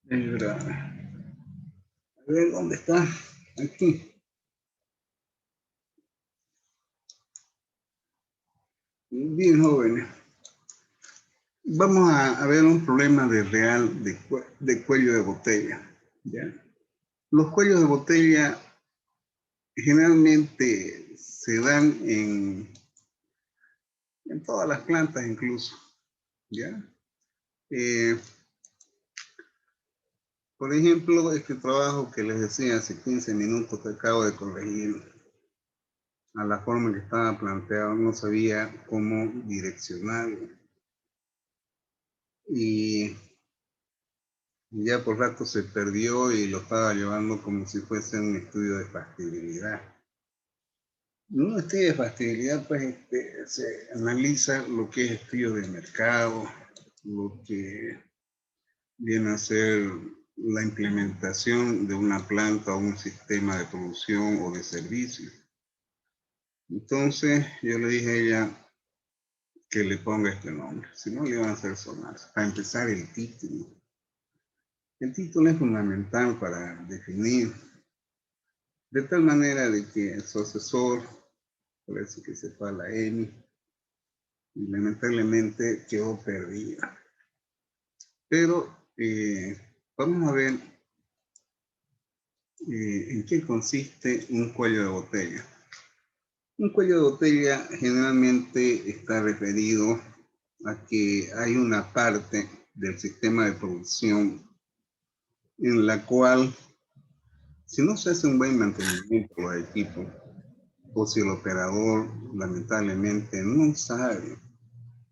A ver, ¿dónde está? Aquí. Bien, jóvenes. Vamos a ver un problema de real de cuello de botella. ¿Ya? Los cuellos de botella generalmente se dan en todas las plantas incluso. ¿Ya? Eh, por ejemplo, este trabajo que les decía hace 15 minutos que acabo de corregir a la forma que estaba planteado, no sabía cómo direccionarlo. Y ya por rato se perdió y lo estaba llevando como si fuese un estudio de factibilidad. En un estudio de factibilidad, pues se analiza lo que es estudio de mercado, lo que viene a ser la implementación de una planta o un sistema de producción o de servicio. Entonces yo le dije a ella que le ponga este nombre, si no le iban a hacer sonar. Para empezar, el título. El título es fundamental para definir, de tal manera de que su asesor, parece que se fue a la EMI, y lamentablemente quedó perdida. Pero vamos a ver en qué consiste un cuello de botella. Un cuello de botella generalmente está referido a que hay una parte del sistema de producción en la cual, si no se hace un buen mantenimiento de los equipos, o si el operador lamentablemente no sabe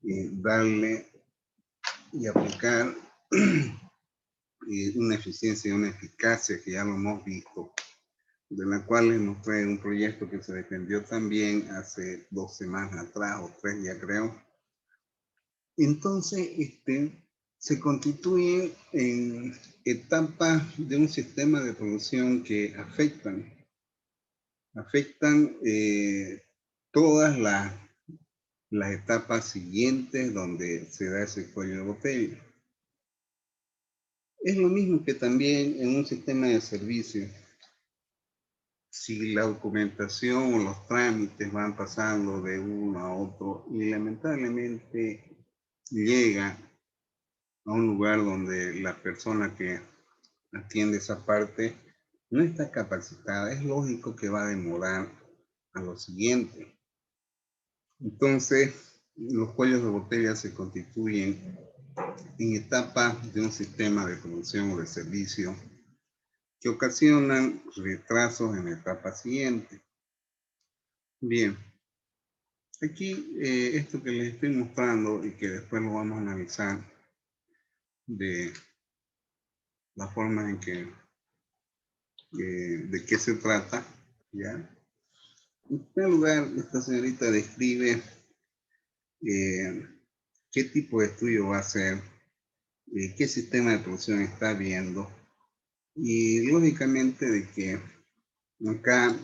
darle y aplicar una eficiencia y una eficacia que ya lo hemos visto, de la cual les mostré un proyecto que se defendió también hace 2 semanas atrás, o 3 ya creo. Entonces, se constituye en etapas de un sistema de producción que afectan todas las etapas siguientes donde se da ese cuello de botella. Es lo mismo que también en un sistema de servicio. Si la documentación o los trámites van pasando de uno a otro y lamentablemente llega a un lugar donde la persona que atiende esa parte no está capacitada, es lógico que va a demorar a lo siguiente. Entonces, los cuellos de botella se constituyen en etapas de un sistema de producción o de servicio que ocasionan retrasos en la etapa siguiente. Bien, aquí esto que les estoy mostrando y que después lo vamos a analizar de la forma en que de qué se trata, ¿ya? En primer lugar, esta señorita describe qué tipo de estudio va a hacer, qué sistema de producción está viendo y lógicamente de que acá,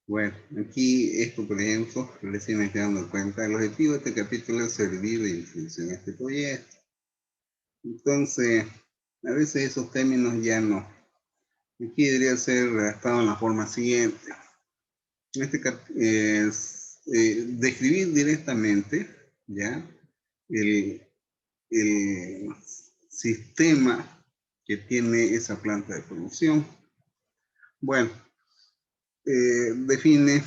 bueno, aquí esto por ejemplo, recién me estoy dando cuenta, el objetivo de este capítulo es servir de introducción a este proyecto. Entonces, a veces esos términos ya no. Aquí debería ser redactado en la forma siguiente. En este es describir directamente, ¿ya? El, el sistema que tiene esa planta de producción. Bueno, define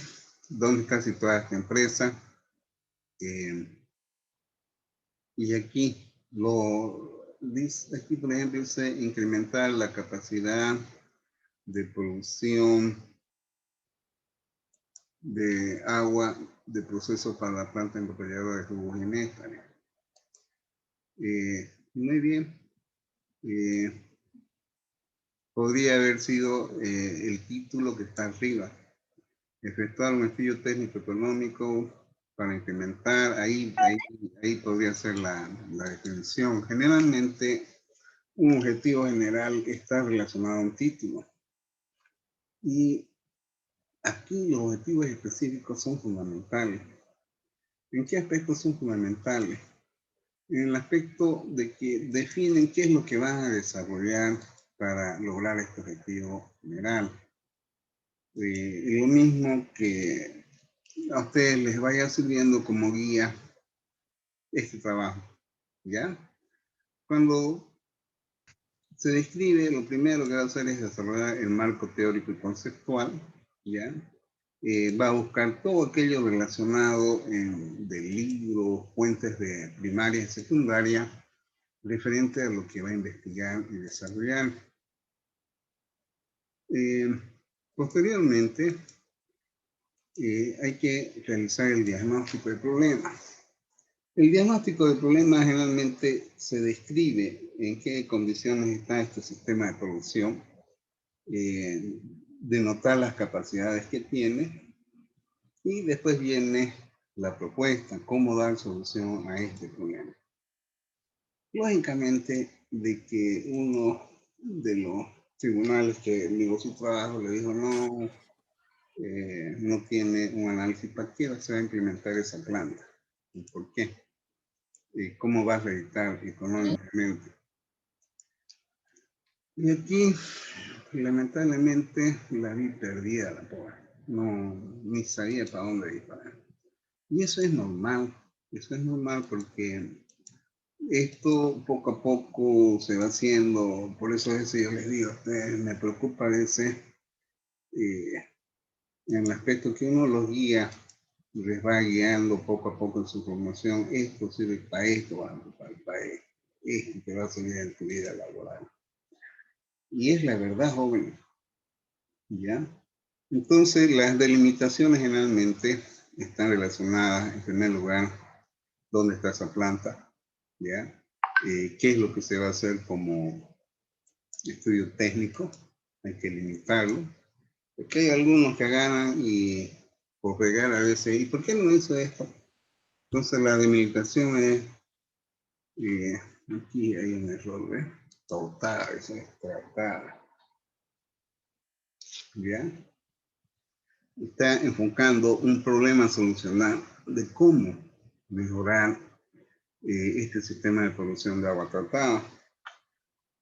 dónde está situada esta empresa. Y aquí dice, aquí por ejemplo dice incrementar la capacidad de producción de agua de proceso para la planta embotellada de jugos y néctares. Muy bien. Podría haber sido el título que está arriba. Efectuar un estudio técnico económico para incrementar, ahí podría ser la definición. Generalmente, un objetivo general está relacionado a un título. Y aquí los objetivos específicos son fundamentales. ¿En qué aspectos son fundamentales? en el aspecto de que definen qué es lo que van a desarrollar para lograr este objetivo general. Lo mismo que a ustedes les vaya sirviendo como guía este trabajo, ¿ya? Cuando se describe, lo primero que va a hacer es desarrollar el marco teórico y conceptual, ¿ya? Va a buscar todo aquello relacionado de libros, fuentes de primaria y secundaria, referente a lo que va a investigar y desarrollar. Posteriormente, hay que realizar el diagnóstico del problema. El diagnóstico del problema generalmente se describe en qué condiciones está este sistema de producción, denotar las capacidades que tiene, y después viene la propuesta, cómo dar solución a este problema. Lógicamente, de que uno de los tribunales que negó su trabajo le dijo no, no tiene un análisis para qué se va a implementar esa planta y por qué, y cómo va a reeditar económicamente. Y aquí, lamentablemente, la vi perdida la pobre. No, ni sabía para dónde disparar. Y eso es normal porque esto poco a poco se va haciendo, por eso a veces yo les digo a ustedes, me preocupa a veces en el aspecto que uno los guía, les va guiando poco a poco en su formación, esto sirve para esto, para el país, esto te va a servir en tu vida laboral. Y es la verdad, joven, ¿ya? Entonces, las delimitaciones generalmente están relacionadas, en primer lugar, dónde está esa planta, ¿ya? Qué es lo que se va a hacer como estudio técnico, hay que limitarlo, porque hay algunos que agarran y por pegar a veces, ¿y por qué no hizo esto? Entonces la delimitación es, aquí hay un error, ¿ves? Total, eso es tratada, ¿ya? Está enfocando un problema a solucionar de cómo mejorar este sistema de producción de agua tratada.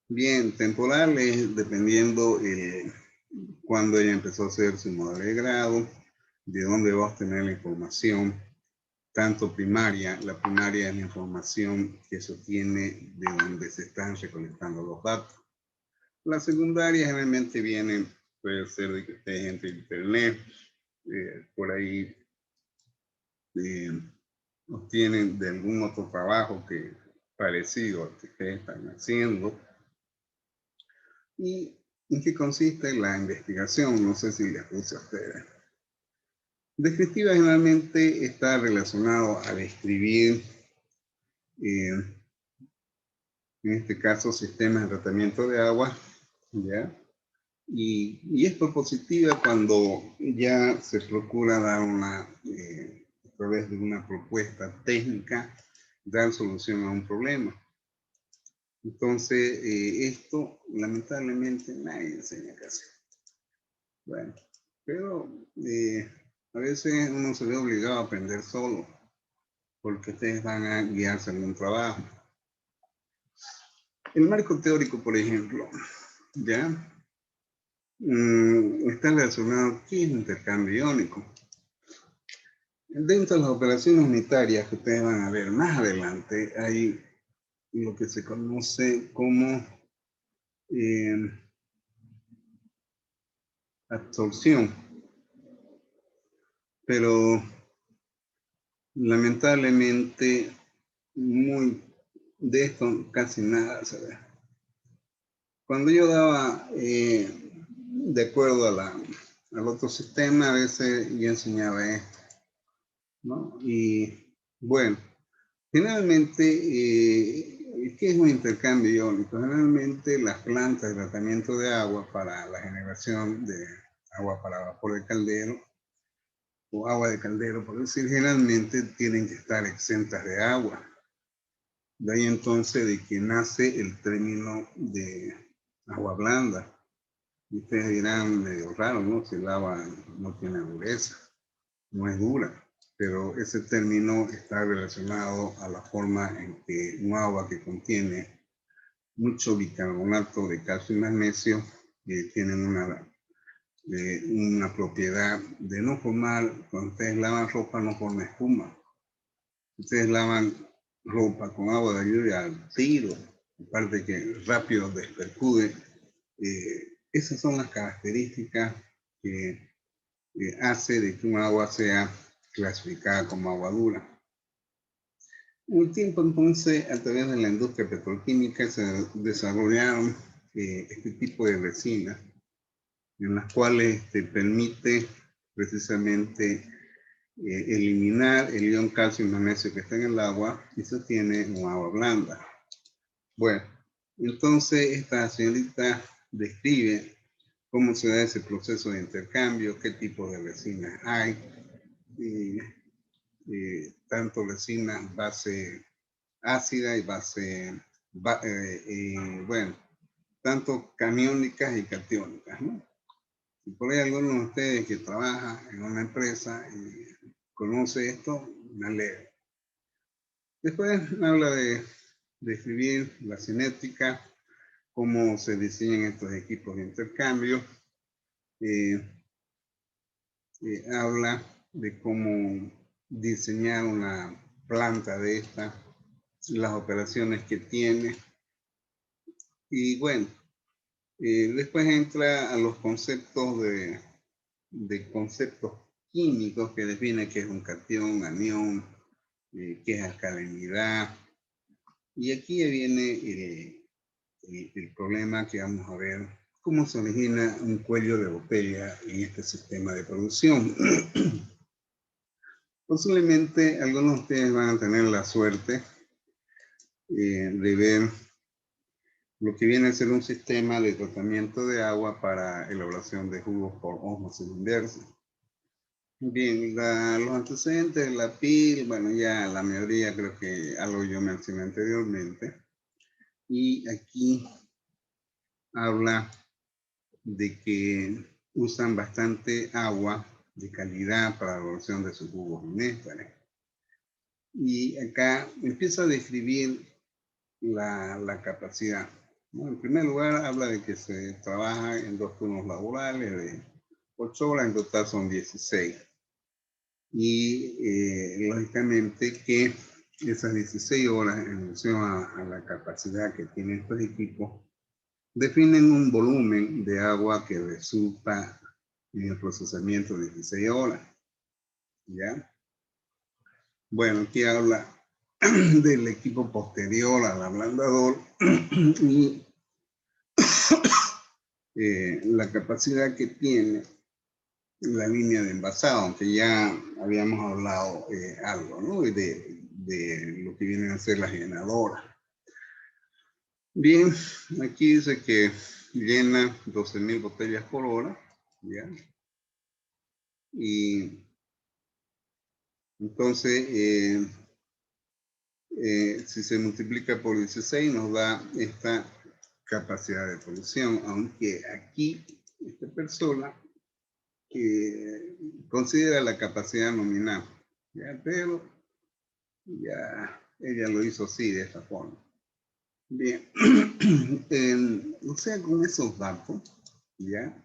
Bien, temporal es dependiendo cuando ella empezó a hacer su modelo de grado, de dónde va a obtener la información, tanto primaria, la primaria es la información que se obtiene de donde se están recolectando los datos. La secundaria generalmente viene, puede ser de que esté entre internet, por ahí obtienen de algún otro trabajo que parecido al que ustedes están haciendo. ¿Y en qué consiste la investigación? No sé si les puse a ustedes. Descriptiva generalmente está relacionado a describir, en este caso, sistemas de tratamiento de agua, ¿ya? Y es propositiva cuando ya se procura dar a través de una propuesta técnica, dar solución a un problema. Entonces, esto lamentablemente nadie enseña casi. Bueno, pero a veces uno se ve obligado a aprender solo, porque ustedes van a guiarse en un trabajo. El marco teórico, por ejemplo, ¿ya? Está relacionado, ¿qué es intercambio iónico? Dentro de las operaciones unitarias que ustedes van a ver más adelante, hay lo que se conoce como absorción, pero lamentablemente de esto casi nada se ve. Cuando yo daba, de acuerdo al otro sistema, a veces yo enseñaba esto, ¿no? Y bueno, generalmente, ¿qué es un intercambio iónico? Generalmente las plantas de tratamiento de agua para la generación de agua para vapor de caldero, o agua de caldero, por decir, generalmente tienen que estar exentas de agua. De ahí entonces de que nace el término de agua blanda. Y ustedes dirán medio raro, ¿no? Si el agua no tiene dureza, no es dura. pero ese término está relacionado a la forma en que un agua que contiene mucho bicarbonato de calcio y magnesio tienen una propiedad de no formar, cuando ustedes lavan ropa no forma espuma. Ustedes lavan ropa con agua de lluvia al tiro, aparte que rápido despercude. Esas son las características que hace de que un agua sea clasificada como agua dura. Un tiempo entonces, a través de la industria petroquímica, se desarrollaron este tipo de resinas, en las cuales te permite precisamente eliminar el ion calcio y magnesio que está en el agua y se obtiene un agua blanda. Bueno, entonces esta señorita describe cómo se da ese proceso de intercambio, qué tipo de resinas hay, tanto resinas base ácida y base, bueno, tanto caniónicas y catiónicas, ¿no? Si por ahí alguno de ustedes que trabaja en una empresa y conoce esto, me alegro. Después habla de describir la cinética, cómo se diseñan estos equipos de intercambio. Habla de cómo diseñar una planta de esta, las operaciones que tiene. Y bueno, después entra a los conceptos de conceptos químicos que define qué es un catión, anión, qué es alcalinidad. Y aquí viene el problema que vamos a ver, cómo se origina un cuello de botella en este sistema de producción. Posiblemente algunos de ustedes van a tener la suerte de ver lo que viene a ser un sistema de tratamiento de agua para elaboración de jugos por ósmosis inversa. Bien, los antecedentes de la PIL, bueno, ya la mayoría creo que algo yo mencioné anteriormente. Y aquí habla de que usan bastante agua de calidad para la elaboración de sus jugos y néctares. Y acá empieza a describir la capacidad, ¿no? En primer lugar, habla de que se trabaja en 2 turnos laborales de 8 horas, en total son 16. Y lógicamente que esas 16 horas en función a la capacidad que tienen estos equipos definen un volumen de agua que resulta en el procesamiento de 16 horas. ¿Ya? Bueno, aquí habla del equipo posterior al ablandador y la capacidad que tiene la línea de envasado, aunque ya habíamos hablado algo, ¿no? De lo que vienen a ser las llenadoras. Bien, aquí dice que llena 12.000 botellas por hora, ¿ya? Y entonces, si se multiplica por 16 nos da esta capacidad de producción, aunque aquí esta persona que considera la capacidad nominal, ¿ya? Pero ya ella lo hizo así, de esta forma. Bien, o sea, con esos datos, ¿ya?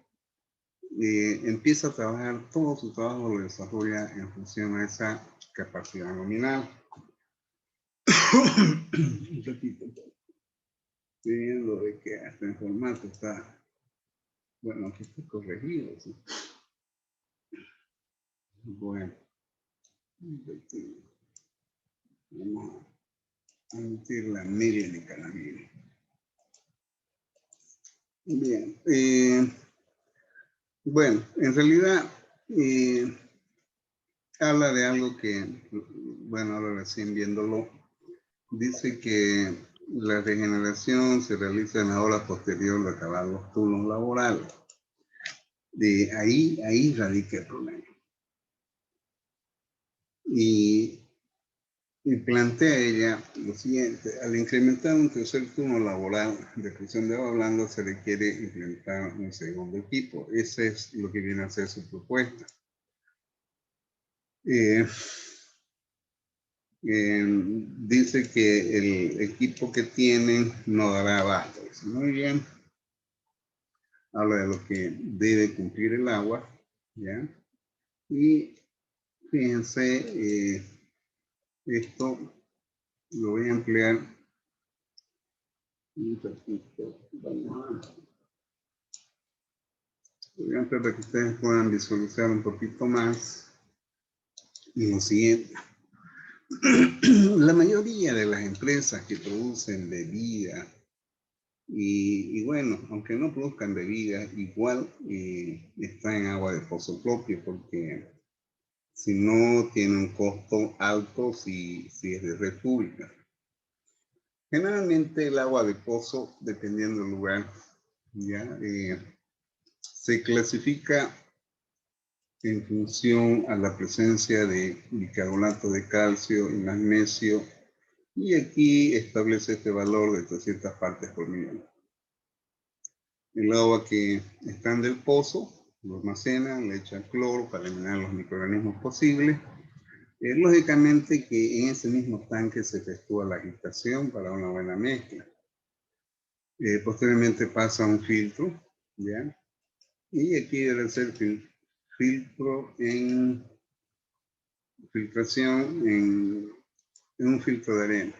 Empieza a trabajar, todo su trabajo lo desarrolla en función a esa capacidad nominal. Un ratito, estoy viendo de que hasta en formato está, bueno, aquí está corregido, ¿sí? Bueno, vamos a emitir la media de cada media. Bien, bueno, en realidad habla de algo que, bueno, ahora recién viéndolo, dice que la regeneración se realiza en la hora posterior de acabar los turnos laborales. De ahí radica el problema. Y plantea ella lo siguiente: al incrementar un tercer turno laboral de función de agua blanda, se requiere implementar un segundo equipo. Ese es lo que viene a ser su propuesta. Eh, dice que el equipo que tienen no dará abasto. Dice, muy bien. Habla de lo que debe cumplir el agua, ¿ya? Y fíjense, esto lo voy a emplear un poquito. Voy a emplear para que ustedes puedan visualizar un poquito más lo siguiente. La mayoría de las empresas que producen bebidas, y bueno, aunque no produzcan bebidas, igual está en agua de pozo propio, porque si no tiene un costo alto si es de red pública. Generalmente el agua de pozo, dependiendo del lugar, ya se clasifica en función a la presencia de bicarbonato de calcio y magnesio, y aquí establece este valor de 300 partes por millón. El agua que está en del pozo lo almacenan, le echan cloro para eliminar los microorganismos posibles. Lógicamente que en ese mismo tanque se efectúa la agitación para una buena mezcla. Posteriormente pasa un filtro, ¿ya? Y aquí debe ser filtro en filtración en un filtro de arena,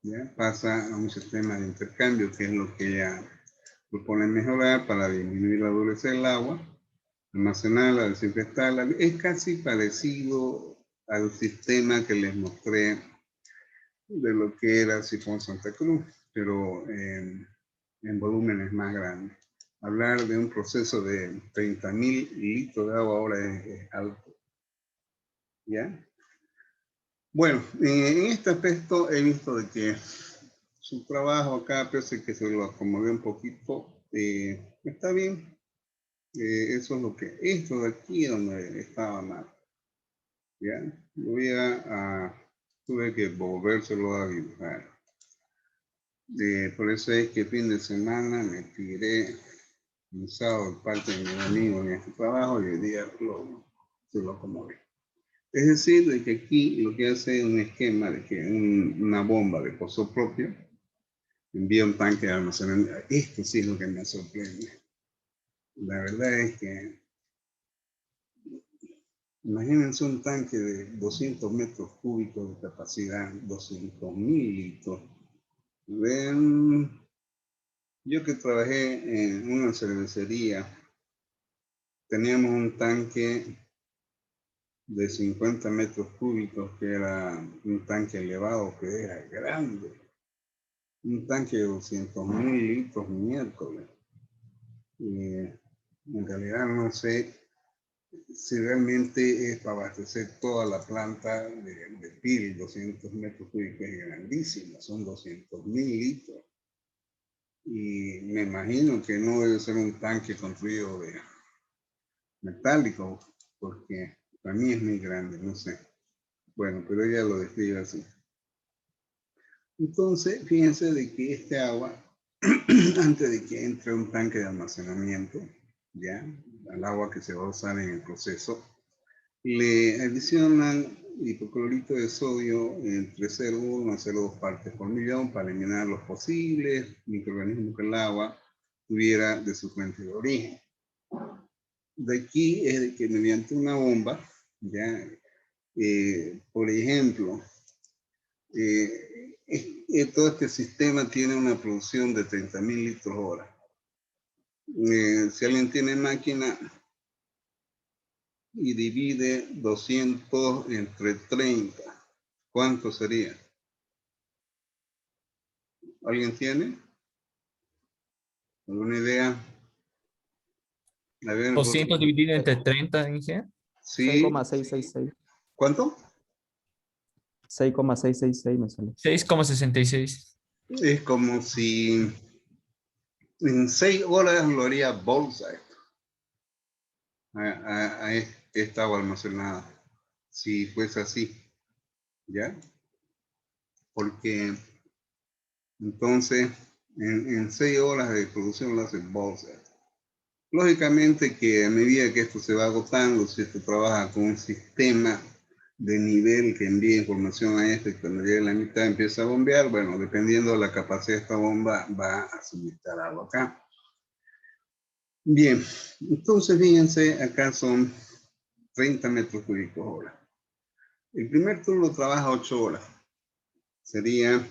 ¿ya? Pasa a un sistema de intercambio, que es lo que ya proponen mejorar para disminuir la dureza del agua, almacenarla, desinfectarla. Es casi parecido al sistema que les mostré de lo que era Sifón Santa Cruz, pero en volúmenes más grandes. Hablar de un proceso de 30.000 litros de agua ahora es alto. ¿Ya? Bueno, en este aspecto he visto de que su trabajo acá, pese que se lo acomodé un poquito, está bien. Eso es lo que, esto de aquí es donde estaba mal. ¿Ya? Tuve que volvérselo a dibujar. Por eso es que fin de semana me tiré un sábado parte de mis amigos en este trabajo y hoy día se lo acomodé. Es decir, de que aquí lo que hace es un esquema de que una bomba de pozo propio envía un tanque de almacenamiento. Esto sí es lo que me sorprende. La verdad es que imagínense un tanque de 200 metros cúbicos de capacidad, 200.000 litros. Ven, yo que trabajé en una cervecería, teníamos un tanque de 50 metros cúbicos, que era un tanque elevado, que era grande. Un tanque de 200.000 litros miércoles. En realidad no sé si realmente es para abastecer toda la planta de PIL. 200 metros cúbicos es grandísima, son 200.000 litros. Y me imagino que no debe ser un tanque construido de metálico, porque para mí es muy grande, no sé. Bueno, pero ella lo describe así. Entonces, fíjense de que este agua, antes de que entre un tanque de almacenamiento, ya, al agua que se va a usar en el proceso, le adicionan hipoclorito de sodio entre 0,1 a 0,2 partes por millón para eliminar los posibles microorganismos que el agua tuviera de su fuente de origen. De aquí es de que mediante una bomba, ya, por ejemplo, todo este sistema tiene una producción de 30.000 litros hora. Si alguien tiene máquina y divide 200 entre 30, ¿cuánto sería? ¿Alguien tiene alguna idea? A ver, 200 dividido entre 30, Inge. sí. 6,666. ¿Cuánto? 6,666 me sale. 6,66. Es como si en 6 horas lo haría bolsa esto. A esta agua almacenada. Si fuese así. ¿Ya? Porque entonces en 6 horas de producción lo hace bolsa. Lógicamente que a medida que esto se va agotando, si esto trabaja con un sistema de nivel que envía información a este, cuando llegue a la mitad empieza a bombear. Bueno, dependiendo de la capacidad de esta bomba, va a suministrar agua acá. Bien, entonces fíjense, acá son 30 metros cúbicos hora. El primer turno trabaja 8 horas. Sería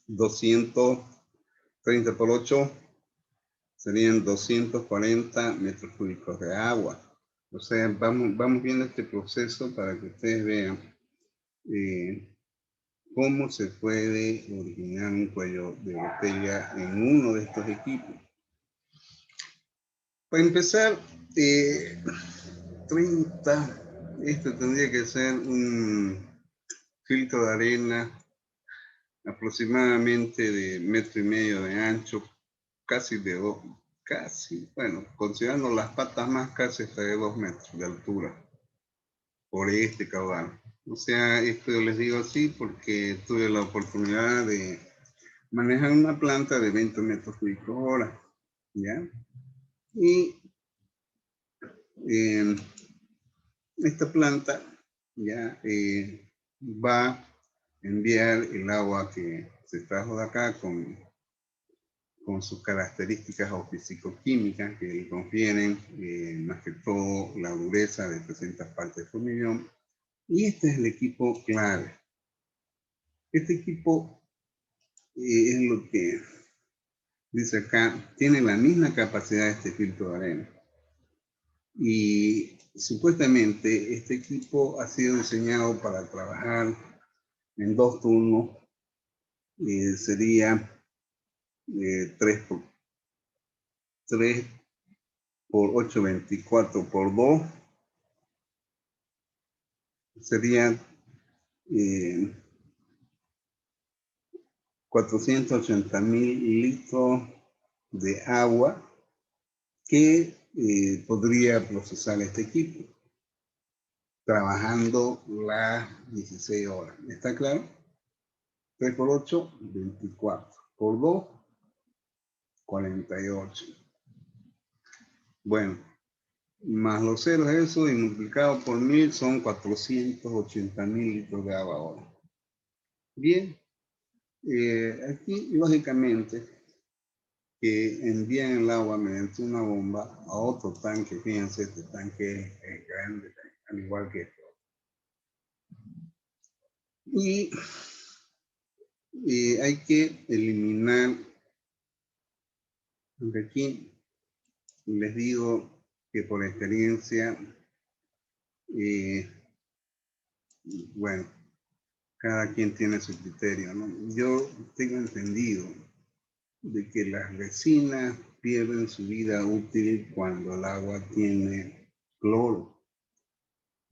230 por 8, serían 240 metros cúbicos de agua. O sea, vamos viendo este proceso para que ustedes vean cómo se puede originar un cuello de botella en uno de estos equipos. Para empezar, 30, esto tendría que ser un filtro de arena aproximadamente de 1,5 metros de ancho, casi de 2, bueno, considerando las patas más, casi hasta de 2 metros de altura, por este caudal. O sea, esto les digo así porque tuve la oportunidad de manejar una planta de 20 metros cúbicos hora, ¿ya? Y esta planta ya va a enviar el agua que se trajo de acá con sus características físico-químicas que le confieren, más que todo la dureza de 300 partes por millón. Y este es el equipo clave. Este equipo es lo que dice acá, tiene la misma capacidad de este filtro de arena. Y supuestamente este equipo ha sido diseñado para trabajar en 2 turnos. Sería 3 por 8, 24 por 2. Sería 480,000 litros de agua que podría procesar este equipo, trabajando las 16 horas. ¿Está claro? 3 por 8, 24. Por 2, 48. Bueno, más los ceros eso y multiplicado por 1000 son 480,000 litros de agua ahora. Bien, aquí lógicamente que envían el agua mediante una bomba a otro tanque. Fíjense, este tanque es grande, al igual que esto. Y hay que eliminar, aunque aquí les digo que por experiencia, bueno, cada quien tiene su criterio, ¿no? Yo tengo entendido de que las resinas pierden su vida útil cuando el agua tiene cloro.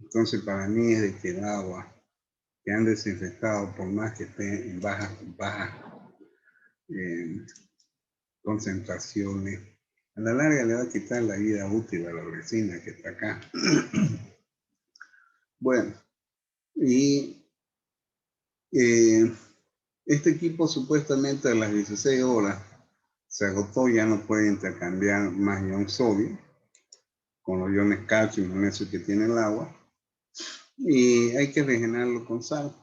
Entonces, para mí es de que el agua que han desinfectado, por más que esté en bajas concentraciones, a la larga le va a quitar la vida útil a la resina que está acá. Bueno, y este equipo supuestamente a las 16 horas se agotó, ya no puede intercambiar más ion sodio con los iones calcio y magnesio que tiene el agua, y hay que rellenarlo con sal,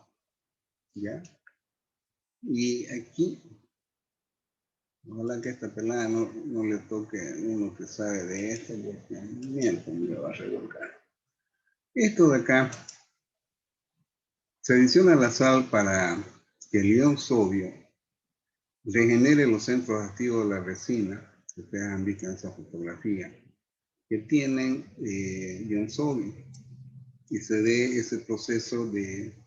¿ya? Y aquí, ojalá que esta pelada no le toque a uno que sabe de esto, porque miércoles me va a revolcar. Esto de acá, se adiciona la sal para que el ion sodio regenere los centros activos de la resina, que ustedes han visto en esa fotografía, que tienen ion sodio, y se dé ese proceso de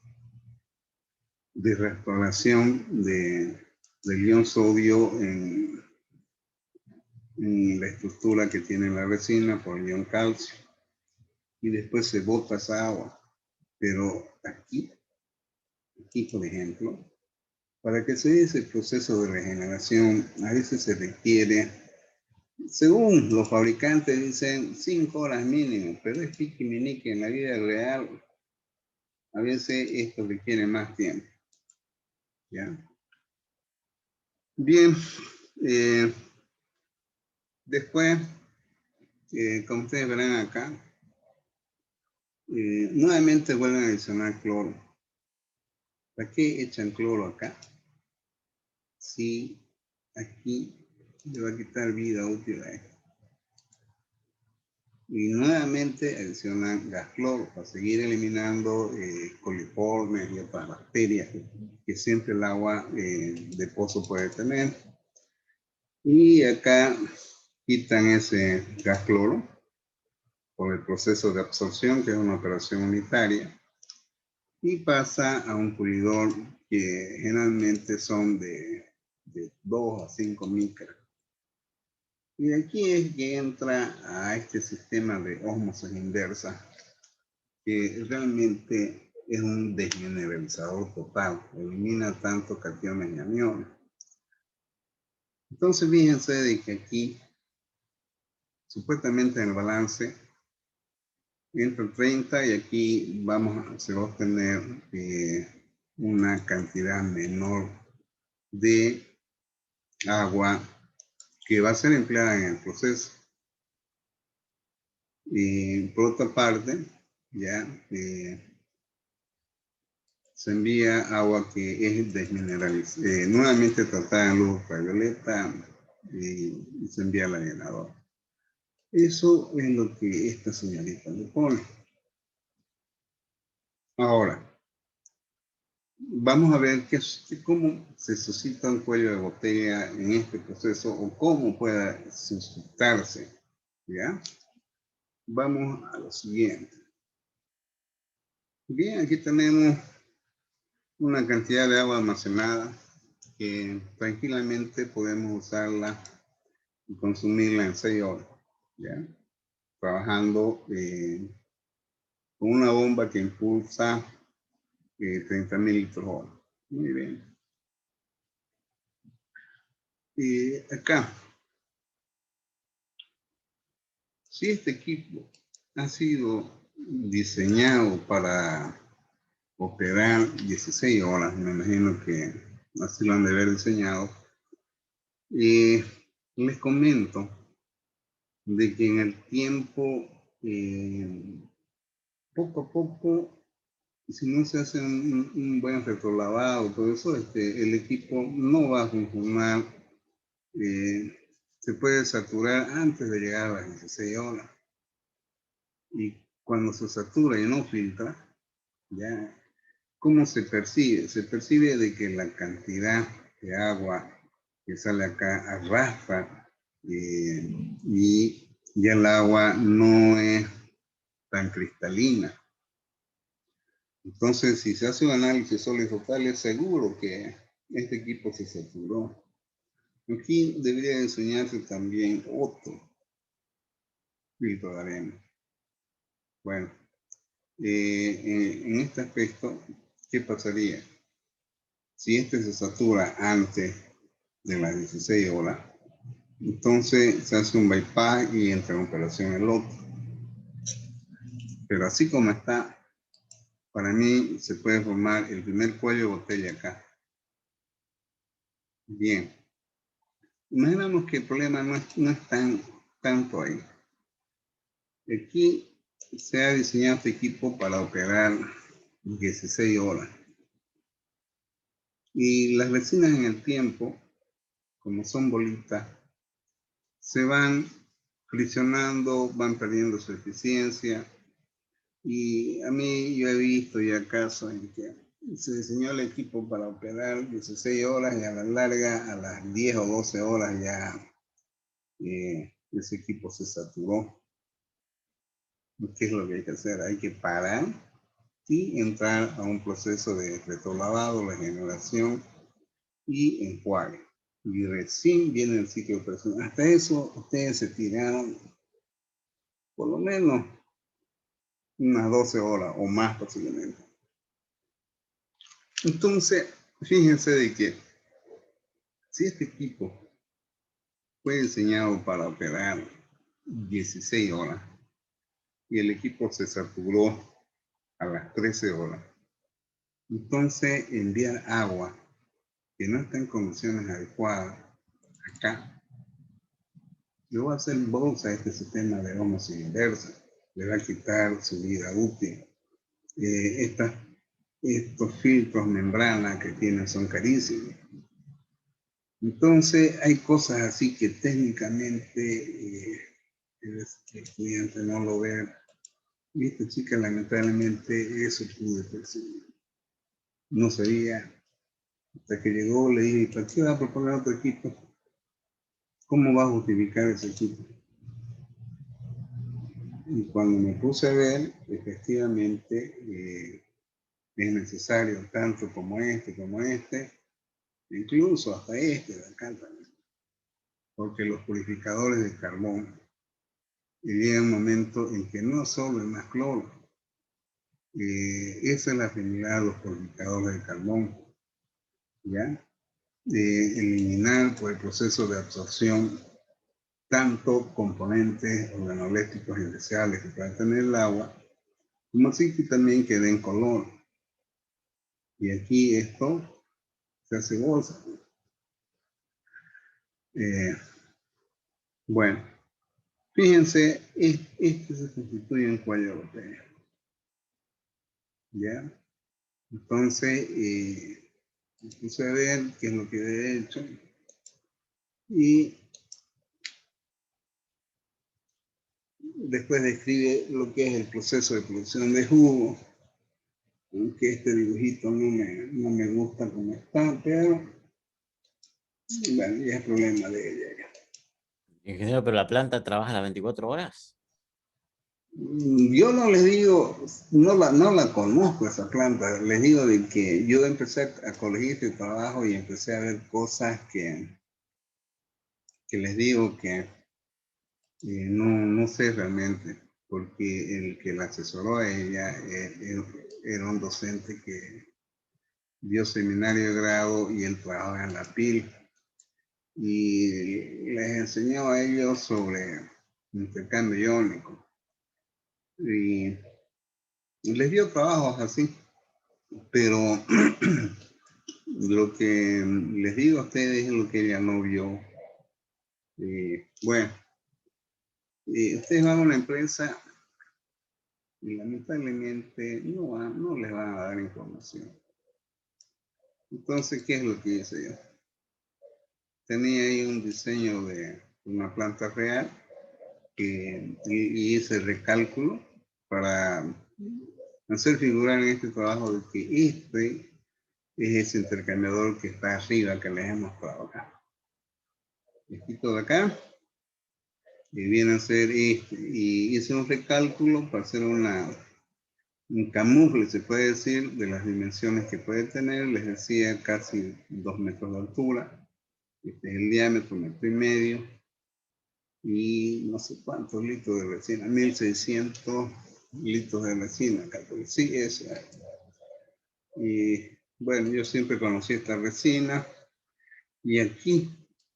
restauración del ion sodio en la estructura que tiene la resina por el ion calcio, y después se bota esa agua. Pero aquí por ejemplo, para que se dé ese proceso de regeneración, a veces se requiere, según los fabricantes dicen, 5 horas mínimo, pero es piquiminique en la vida real. A veces esto requiere más tiempo. ¿Ya? Bien, después, como ustedes verán acá, Nuevamente vuelven a adicionar cloro. ¿Para qué echan cloro acá? Si aquí le va a quitar vida útil a esto. Y nuevamente adicionan gas cloro para seguir eliminando coliformes y otras bacterias que siempre el agua de pozo puede tener. Y acá quitan ese gas cloro por el proceso de absorción, que es una operación unitaria, y pasa a un pulidor que generalmente son de 2 a 5 micras. Y aquí es que entra a este sistema de ósmosis inversa, que realmente es un desmineralizador total, elimina tanto cationes y aniones. Entonces fíjense de que aquí, supuestamente en el balance, entra 30 y aquí se va a obtener una cantidad menor de agua que va a ser empleada en el proceso. Y por otra parte, ya se envía agua que es desmineralizada, nuevamente tratada en luz ultravioleta y se envía al llenador. Eso es lo que esta señorita le pone. Ahora, vamos a ver cómo se suscita un cuello de botella en este proceso o cómo pueda suscitarse. ¿Ya? Vamos a lo siguiente. Bien, aquí tenemos una cantidad de agua almacenada que tranquilamente podemos usarla y consumirla en 6 horas, ¿ya? Trabajando con una bomba que impulsa 30.000 litros hora. Muy bien. Y acá, si este equipo ha sido diseñado para operar 16 horas, me imagino que así lo han de haber diseñado, les comento de que en el tiempo, poco a poco, si no se hace un buen retrolavado, todo eso, el equipo no va a funcionar. Se puede saturar antes de llegar a las 16 horas. Y cuando se satura y no filtra, ya, ¿cómo se percibe? Se percibe de que la cantidad de agua que sale acá arrastra y ya el agua no es tan cristalina. Entonces, si se hace un análisis sólido total, es seguro que este equipo se saturó. Aquí debería enseñarse también otro filtro de arena. Bueno, en este aspecto, ¿qué pasaría? Si este se satura antes de las 16 horas, entonces se hace un bypass y entra en operación el otro. Pero así como está, para mí se puede formar el primer cuello de botella acá. Bien. Imaginamos que el problema no es tanto ahí. Aquí se ha diseñado este equipo para operar 16 horas. Y las resinas en el tiempo, como son bolitas, se van friccionando, van perdiendo su eficiencia. Y a mí yo he visto ya casos en que se diseñó el equipo para operar 16 horas y a la larga, a las 10 o 12 horas ya ese equipo se saturó. ¿Qué es lo que hay que hacer? Hay que parar y entrar a un proceso de retrolavado, regeneración y enjuague. Y recién viene el ciclo de operación. Hasta eso, ustedes se tiraron por lo menos unas 12 horas o más posiblemente. Entonces, fíjense de que si este equipo fue diseñado para operar 16 horas y el equipo se saturó a las 13 horas, entonces enviar agua que no está en condiciones adecuadas acá, yo voy a hacer bolsa a este sistema de ósmosis inversa. le va a quitar su vida útil. Estos filtros membrana que tienen son carísimos. Entonces hay cosas así que técnicamente el estudiante no lo ve. Y esta chica lamentablemente eso pude percibir. No sabía, hasta que llegó le dije, ¿para qué va a proponer otro equipo? ¿Cómo va a justificar ese equipo? Y cuando me puse a ver, efectivamente es necesario tanto como este, incluso hasta este de acá también, porque los purificadores de carbón llega un momento en que no solo es más cloro, esa es la finalidad de los purificadores de carbón, ¿ya? Eliminar por el proceso de absorción tanto componentes organolépticos indeseables que pueda tener el agua, como así que también que den color. Y aquí esto se hace bolsa. Bueno, fíjense, este se constituye un cuello de botella. ¿Ya? Entonces, puse a ver qué es lo que he hecho. Y después describe lo que es el proceso de producción de jugo. Aunque este dibujito no me gusta como está, pero bueno, ya es problema de ella. Ingeniero, pero la planta trabaja las 24 horas. Yo no les digo, no la conozco esa planta, les digo de que yo empecé a corregir este trabajo y empecé a ver cosas que les digo que no sé realmente, porque el que la asesoró a ella era un docente que dio seminario de grado y él trabajaba en la PIL y les enseñó a ellos sobre intercambio iónico y les dio trabajos así, pero lo que les digo a ustedes es lo que ella no vio. Bueno, ustedes van a una empresa y lamentablemente no les van a dar información. Entonces, ¿qué es lo que hice yo? Tenía ahí un diseño de una planta real y hice recálculo para hacer figurar en este trabajo de que este es ese intercambiador que está arriba que les he mostrado acá. Les quito de acá y viene a ser este. Y hice un recálculo para hacer un camufle, se puede decir, de las dimensiones que puede tener. Les decía casi 2 metros de altura. Este es el diámetro, 1,5 metros. Y no sé cuántos litros de resina, 1.600 litros de resina. Sí, eso. Y bueno, yo siempre conocí esta resina. Y aquí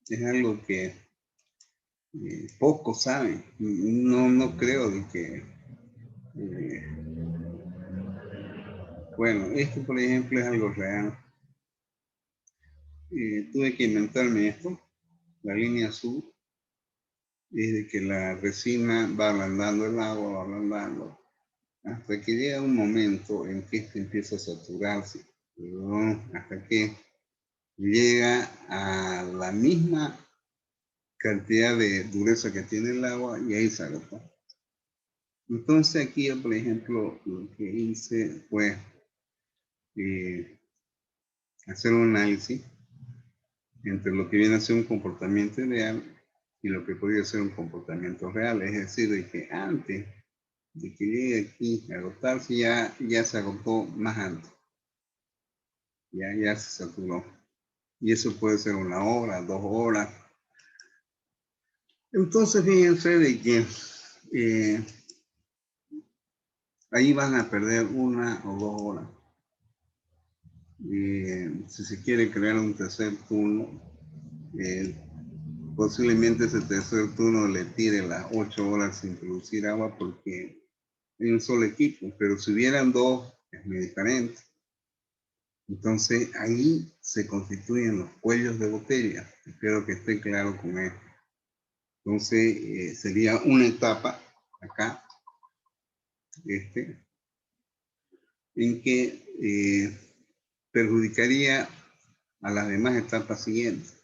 es algo que pocos saben. No creo de que... bueno, esto por ejemplo es algo real. Tuve que inventarme esto. La línea azul es de que la resina va ablandando el agua, va ablandando, hasta que llega un momento en que esto empieza a saturarse, ¿no? Hasta que llega a la misma cantidad de dureza que tiene el agua y ahí se agotó. Entonces aquí yo, por ejemplo, lo que hice fue hacer un análisis entre lo que viene a ser un comportamiento ideal y lo que podría ser un comportamiento real. Es decir, de que antes de que llegue aquí a agotarse, ya se agotó más antes. Ya se saturó. Y eso puede ser 1 hora, 2 horas. Entonces, fíjense de que ahí van a perder 1 o 2 horas. Si se quiere crear un tercer turno, posiblemente ese tercer turno le tire las 8 horas sin producir agua porque hay un solo equipo, pero si hubieran 2 es muy diferente. Entonces ahí se constituyen los cuellos de botella. Espero que esté claro con esto. Entonces sería una etapa acá en que perjudicaría a las demás etapas siguientes.